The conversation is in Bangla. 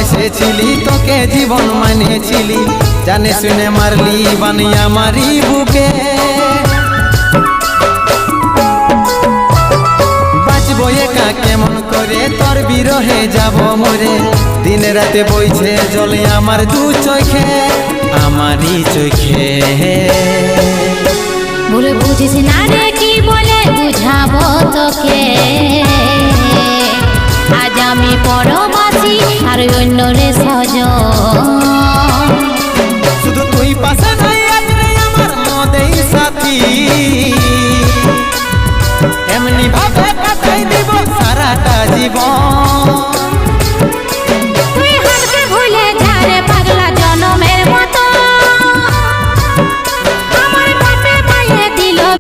ভালোবেসেছিলি, তোকে জীবন মানেছিলি, জানে শুনে মারলি বানিয়া মারি বুকে। বাঁচবো একা কেমন করে, তোর বিরহে যাব মরে, দিন রাতে বইছে জলে আমার দু চোখে, আমারই চোখে। বলে বুঝিস না রে কি বলে বুঝাবো তোকে, আজ আমি পরবাসী আর অন্য রে সজন। শুধু তুই পাশে নাই আজ রে আমার মদেই সাথী।